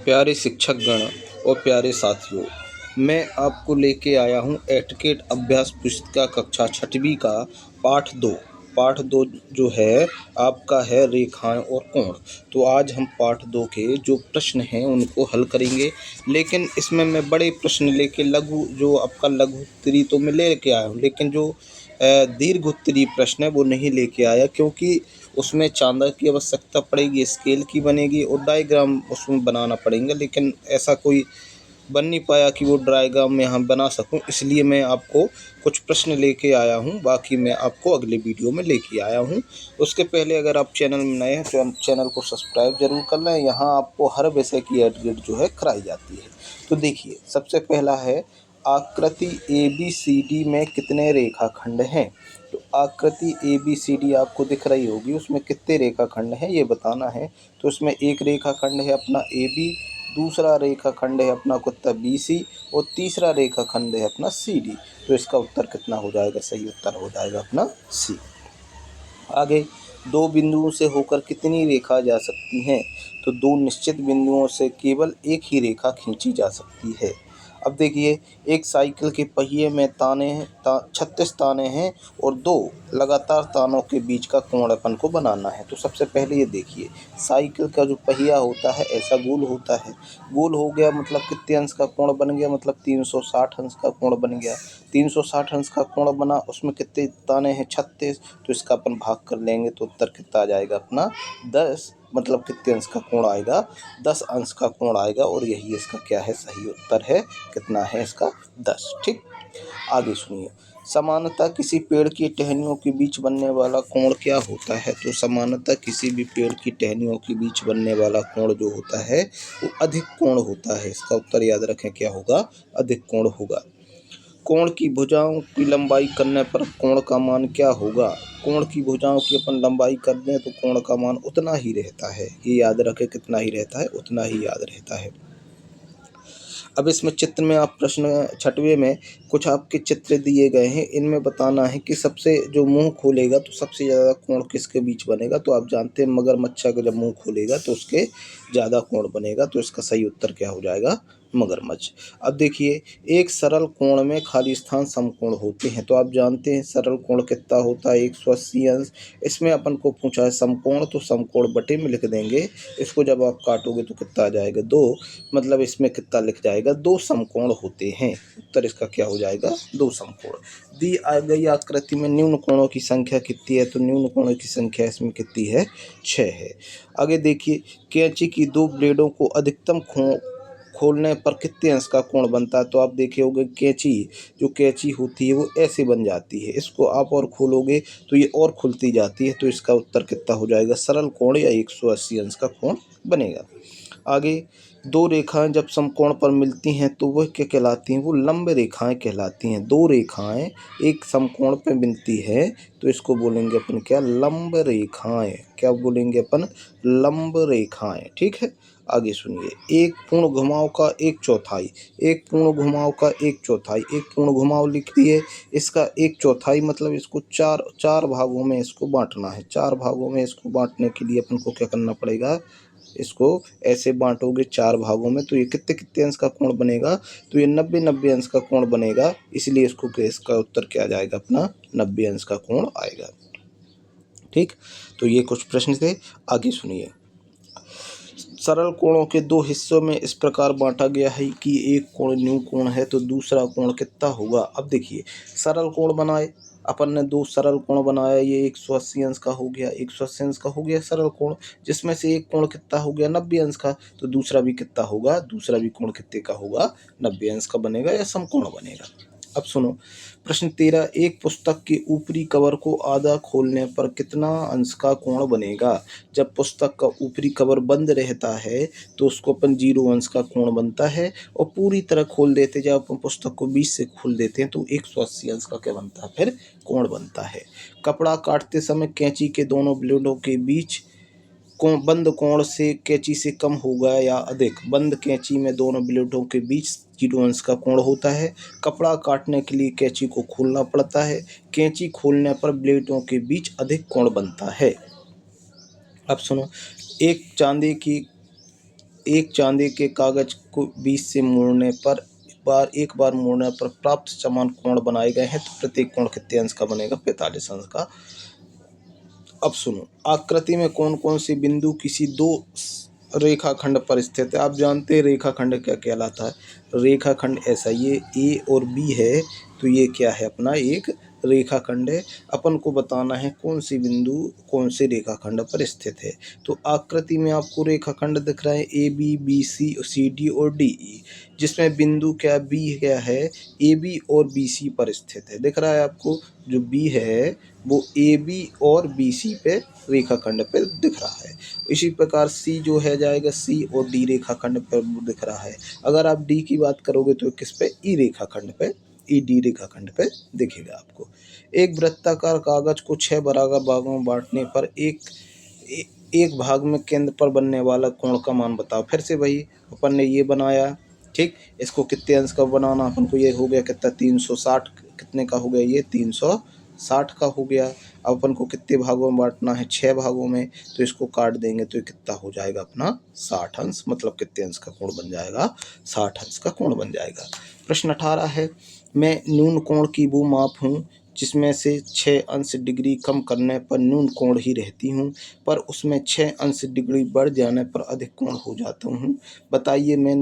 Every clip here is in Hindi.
प्यारे शिक्षकगण और प्यारे साथियों, मैं आपको लेके आया हूँ एटिकेट अभ्यास पुस्तिका कक्षा छठवीं का पाठ दो जो है आपका है रेखाएं और कोण। तो आज हम पाठ 2 के जो प्रश्न हैं उनको हल करेंगे, लेकिन इसमें मैं बड़े प्रश्न लेके लघु जो आपका लघु उत्तरी तो मैं लेके आया हूँ, लेकिन जो दीर्घ उत्तरीय प्रश्न है वो नहीं लेके आया, क्योंकि उसमें चांदा की आवश्यकता पड़ेगी, स्केल की बनेगी और डायग्राम उसमें बनाना पड़ेंगे। लेकिन ऐसा कोई बन नहीं पाया कि वो डायग्राम में हम बना सकूं, इसलिए मैं आपको कुछ प्रश्न लेके आया हूं। बाकी मैं आपको अगले वीडियो में लेके आया हूं। उसके पहले अगर आप चैनल में नए हैं तो चैनल को सब्सक्राइब जरूर कर लें। यहाँ आपको हर विषय की एडगेट जो है कराई जाती है। तो देखिए, सबसे पहला है आकृति ABCD में कितने रेखाखंड हैं। तो आकृति ABCD आपको दिख रही होगी, उसमें कितने रेखाखंड हैं ये बताना है। तो उसमें एक रेखाखंड है अपना AB, दूसरा रेखाखंड है अपना कुत्ता BC और तीसरा रेखाखंड है अपना CD। तो इसका उत्तर कितना हो जाएगा? सही उत्तर हो जाएगा अपना C। आगे, दो बिंदुओं से होकर कितनी रेखा जा सकती हैं? तो दो निश्चित बिंदुओं से केवल एक ही रेखा खींची जा सकती है। अब देखिए, एक साइकिल के पहिए में 36 ताने हैं और दो लगातार तानों के बीच का कोण अपन को बनाना है। तो सबसे पहले ये देखिए, साइकिल का जो पहिया होता है ऐसा गोल होता है। गोल हो गया मतलब कितने अंश का कोण बन गया? मतलब 360 अंश का कोण बन गया। 360 अंश का कोण बना, उसमें कितने ताने हैं? 36। तो इसका अपन भाग कर लेंगे तो उत्तर कितना आ जाएगा अपना? 10। मतलब कितने अंश का कोण आएगा? 10 अंश का कोण आएगा। और यही इसका क्या है? सही उत्तर है। कितना है इसका? 10। ठीक, आगे सुनिए। समानतः किसी पेड़ की टहनियों के बीच बनने वाला कोण क्या होता है? तो समानतः किसी भी पेड़ की टहनियों के बीच बनने वाला कोण जो होता है वो अधिक कोण होता है। इसका उत्तर याद रखें, क्या होगा? अधिक कोण होगा। कोण की भुजाओं की लंबाई करने पर कोण का मान क्या होगा? कोण की भुजाओं की अपन लंबाई कर दें तो कोण का मान उतना ही रहता है। ये याद रखें, कितना ही रहता है? उतना ही याद रहता है। अब इसमें चित्र में आप प्रश्न छठवें में कुछ आपके चित्र दिए गए हैं, इनमें बताना है कि सबसे जो मुंह खोलेगा तो सबसे ज़्यादा कोण किसके बीच बनेगा। तो आप जानते हैं मगरमच्छ का जब मुंह खोलेगा तो उसके ज़्यादा कोण बनेगा। तो इसका सही उत्तर क्या हो जाएगा? मगरमच्छ। अब देखिए, एक सरल कोण में खाली स्थान समकोण होते हैं। तो आप जानते हैं सरल कोण कितना होता है? 180 अंश। इसमें अपन को पूछा है समकोण, तो समकोण बटे में लिख देंगे। इसको जब आप काटोगे तो कितना आ जाएगा? 2। मतलब इसमें कितना लिख जाएगा? 2 समकोण होते हैं। उत्तर इसका क्या हो जाएगा? 2 समकोण। दी आ गई आकृति में न्यून कोणों की संख्या कितनी है? तो न्यून कोणों की संख्या इसमें कितनी है? 6 है। आगे देखिए, कैंची की दो ब्लेडों को अधिकतम खोलने पर कितने अंश का कोण बनता है? तो आप देखे होंगे जो कैंची होती है वो ऐसे बन जाती है। इसको आप और खोलोगे तो ये और खुलती जाती है। तो इसका उत्तर कितना हो जाएगा? सरल कोण या 180 अंश का कोण बनेगा। आगे, दो रेखाएं जब समकोण पर मिलती हैं तो वह क्या कहलाती हैं? वो लंब रेखाएं कहलाती हैं। दो रेखाएं एक समकोण पर मिलती है तो इसको बोलेंगे अपन क्या? लंब रेखाएं। क्या बोलेंगे अपन? लंब रेखाएं। ठीक है, आगे सुनिए। एक पूर्ण घुमाव का एक चौथाई। एक पूर्ण घुमाव का एक चौथाई। एक पूर्ण घुमाव लिख दिए, इसका एक चौथाई मतलब इसको चार भागों में इसको बांटना है। 4 भागों में इसको बांटने के लिए अपन को क्या करना पड़ेगा? इसको ऐसे बांटोगे 4 भागों में तो ये कितने कितने अंश का कोण बनेगा? तो ये 90 अंश का कोण बनेगा। इसलिए इसका उत्तर क्या आ जाएगा अपना? 90 अंश का कोण आएगा। ठीक, तो ये कुछ प्रश्न थे। आगे सुनिए। सरल कोणों के दो हिस्सों में इस प्रकार बांटा गया है कि एक कोण न्यू कोण है तो दूसरा कोण कितना होगा? अब देखिए, सरल कोण बनाए अपन ने, 2 सरल कोण बनाया। ये 180 अंश का हो गया, 180 अंश का हो गया सरल कोण, जिसमें से एक कोण कितना हो गया? 90 अंश का। तो दूसरा भी कितना होगा? दूसरा भी कोण कितने का होगा? 90 अंश का बनेगा या समकोण बनेगा। अब सुनो, प्रश्न 13। एक पुस्तक के ऊपरी कवर को आधा खोलने पर कितना अंश का कोण बनेगा? जब पुस्तक का ऊपरी कवर बंद रहता है तो उसको अपन 0 अंश का कोण बनता है, और पूरी तरह खोल देते, जब अपन पुस्तक को बीच से खोल देते हैं तो 180 अंश का क्या बनता है? फिर कोण बनता है। कपड़ा काटते समय कैंची के दोनों ब्लेडों के बीच बंद कोण से कैंची से कम होगा या अधिक? बंद कैंची में दोनों ब्लेडों के बीच 0 अंश का कोण होता है। कपड़ा काटने के लिए कैंची को खोलना पड़ता है। कैंची खोलने पर ब्लेडों के बीच अधिक कोण बनता है। अब सुनो, एक चांदी की एक चांदी के कागज को 20 से मोड़ने पर एक बार मोड़ने पर प्राप्त समान कोण बनाए गए हैं, तो प्रत्येक कोण कितने अंश का बनेगा? 45 अंश का। अब सुनो, आकृति में कौन कौन से बिंदु किसी दो रेखाखंड पर स्थित है? आप जानते हैं रेखाखंड क्या कहलाता है। रेखाखंड ऐसा, ये ए और बी है, तो ये क्या है अपना? एक रेखाखंड है। अपन को बताना है कौन सी बिंदु कौन से रेखाखंड पर स्थित है। तो आकृति में आपको रेखाखंड दिख रहा है A B, B C, C D और डी ई, जिसमें बिंदु क्या बी क्या है? ए बी और बी सी पर स्थित है। दिख रहा है आपको? जो बी है वो ए बी और बी सी पे रेखाखंड पे दिख रहा है। इसी प्रकार सी जो है जाएगा सी और डी रेखाखंड पर दिख रहा है। अगर आप डी की बात करोगे तो किस पे? ई रेखाखंड पे, ई डी रेखाखंड पे दिखेगा आपको। एक वृत्ताकार कागज को 6 बराबर भागों में बांटने पर एक भाग में केंद्र पर बनने वाला कोण का मान बताओ। फिर से वही अपन ने ये बनाया, ठीक। इसको कितने अंश का बनाना अपन को? ये हो गया कितना? 360। कितने का हो गया ये? 360 का हो गया। अब अपन को कितने भागों में बांटना है? 6 भागों में। तो इसको काट देंगे तो ये कितना हो जाएगा अपना? 60 अंश। मतलब कितने अंश का कोण बन जाएगा? 60 अंश का कोण बन जाएगा। प्रश्न 18 है, मैं न्यून कोण की वो माप हूँ जिसमें से 6 अंश डिग्री कम करने पर न्यून कोण ही रहती हूँ, पर उसमें 6 अंश डिग्री बढ़ जाने पर अधिक कोण हो जाता हूँ। बताइए मैं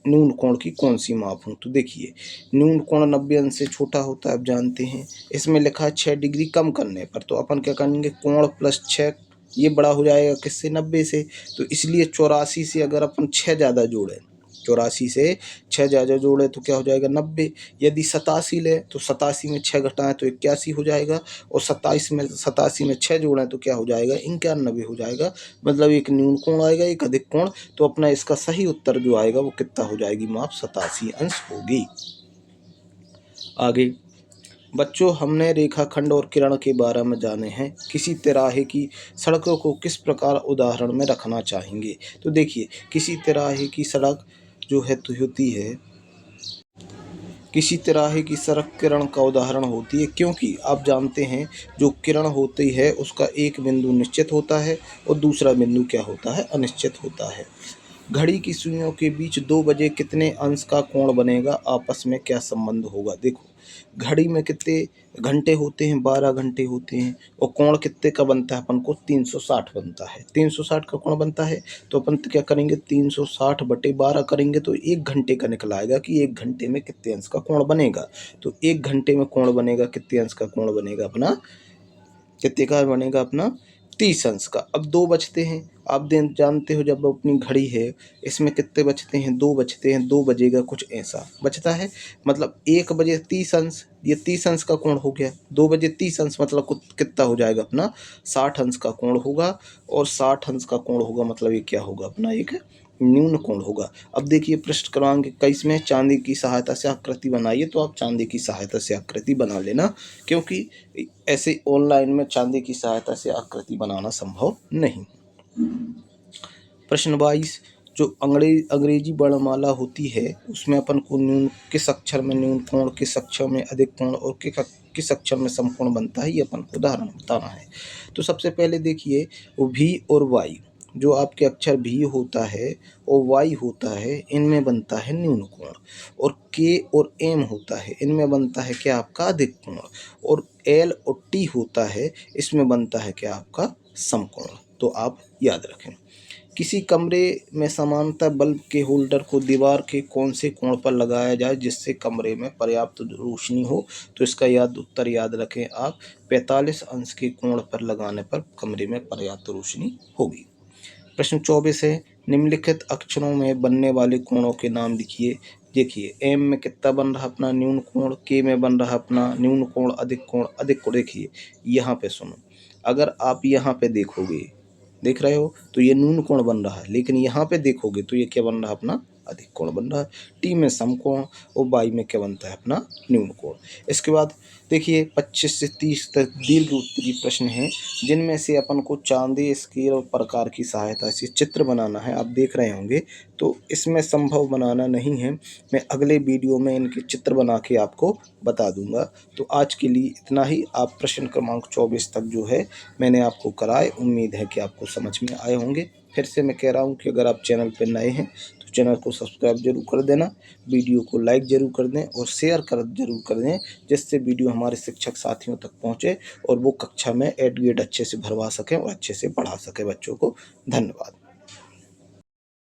न्यून कोण की कौन सी माप हूँ? तो देखिए, न्यून कोण 90 अंश से छोटा होता है, आप जानते हैं। इसमें लिखा है 6 डिग्री कम करने पर, तो अपन क्या करेंगे? कोण प्लस 6, ये बड़ा हो जाएगा किससे? 90 से। तो इसलिए 84 से अगर अपन 6 ज़्यादा जोड़ें, 84 से 6 ज़्यादा जोड़े तो क्या हो जाएगा? 90। यदि 87 ले तो 87 में 6 घटाएं तो 81 हो जाएगा, और 87 में 6 जोड़ें तो क्या हो जाएगा? 91 हो जाएगा। मतलब एक न्यून कोण आएगा, एक अधिक कोण। तो अपना इसका सही उत्तर जो आएगा वो कितना हो जाएगी? माप 87 अंश होगी। आगे बच्चों, हमने रेखाखंड और किरण के बारे में जाने हैं। किसी तिराहे की सड़कों को किस प्रकार उदाहरण में रखना चाहेंगे? तो देखिए, किसी तिराहे की सड़क जो है तो होती है, किसी तिराहे की सड़क किरण का उदाहरण होती है, क्योंकि आप जानते हैं जो किरण होती है उसका एक बिंदु निश्चित होता है और दूसरा बिंदु क्या होता है? अनिश्चित होता है। घड़ी की सुइयों के बीच 2 बजे कितने अंश का कोण बनेगा? आपस में क्या संबंध होगा? देखो, घड़ी में कितने घंटे होते हैं? 12 घंटे होते हैं। और कोण कितने का बनता है अपन को? 360 बनता है। 360 का कोण बनता है। तो अपन क्या करेंगे? 360/12 करेंगे तो 1 घंटे का निकल आएगा कि 1 घंटे में कितने अंश का कोण बनेगा। तो 1 घंटे में कोण बनेगा, कितने अंश का कोण बनेगा अपना? कितने का बनेगा अपना? 30 अंश का। अब 2 बचते हैं। आप जानते हो जब अपनी घड़ी है इसमें कितने बचते हैं? 2 बचते हैं। 2 बजेगा कुछ ऐसा बचता है, मतलब 1 बजे 30 अंश, ये 30 अंश का कोण हो गया। 2 बजे 30 अंश मतलब कितना हो जाएगा अपना? 60 अंश का कोण होगा। और 60 अंश का कोण होगा मतलब ये क्या होगा अपना? एक न्यून कोण होगा। अब देखिए प्रश्न क्रमांक 21 में चांदी की सहायता से आकृति बनाइए। तो आप चांदी की सहायता से आकृति बना लेना, क्योंकि ऐसे ऑनलाइन में चांदी की सहायता से आकृति बनाना संभव नहीं। प्रश्न 22, जो अंग्रेजी वर्णमाला होती है उसमें अपन को न्यून किस अक्षर में न्यून कोण, किस अक्षर में अधिक कोण और किस अक्षर में समकोण बनता है, ये अपन को उदाहरण बताना है। तो सबसे पहले देखिए, वो भी और वाई, जो आपके अक्षर भी होता है और वाई होता है, इनमें बनता है न्यून कोण। और के और एम होता है, इनमें बनता है क्या? आपका अधिक कोण। और एल और टी होता है, इसमें बनता है क्या? आपका समकोण। तो आप याद रखें। किसी कमरे में समानांतर बल्ब के होल्डर को दीवार के कौन से कोण पर लगाया जाए जिससे कमरे में पर्याप्त रोशनी हो? तो इसका उत्तर याद रखें आप, 45 अंश के कोण पर लगाने पर कमरे में पर्याप्त रोशनी होगी। प्रश्न 24 है, निम्नलिखित अक्षरों में बनने वाले कोणों के नाम लिखिए। देखिए, एम में कितना बन रहा अपना? न्यून कोण। के में बन रहा अपना न्यून कोण, अधिक कोण। अधिक कोण देखिए यहाँ पे सुनो, अगर आप यहाँ पे देखोगे, देख रहे हो, तो ये न्यून कोण बन रहा है, लेकिन यहाँ पे देखोगे तो ये क्या बन रहा है अपना? अधिक कोण बन रहा है। टी में समकोण और बाई में क्या बनता है अपना? न्यून कोण। इसके बाद देखिए 25 से 30 तक दीर्घ उत्तरीय प्रश्न हैं, जिनमें से अपन को चांदी, स्केल और प्रकार की सहायता से चित्र बनाना है। आप देख रहे होंगे, तो इसमें संभव बनाना नहीं है। मैं अगले वीडियो में इनके चित्र बना के आपको बता दूंगा। तो आज के लिए इतना ही। आप प्रश्न क्रमांक 24 तक जो है मैंने आपको कराए, उम्मीद है कि आपको समझ में आए होंगे। फिर से मैं कह रहा हूँ कि अगर आप चैनल पर नए हैं तो चैनल को सब्सक्राइब जरूर कर देना, वीडियो को लाइक जरूर कर दें और शेयर कर जरूर कर दें, जिससे वीडियो हमारे शिक्षक साथियों तक पहुँचे और वो कक्षा में एड गेड अच्छे से भरवा सकें और अच्छे से पढ़ा सकें बच्चों को। धन्यवाद।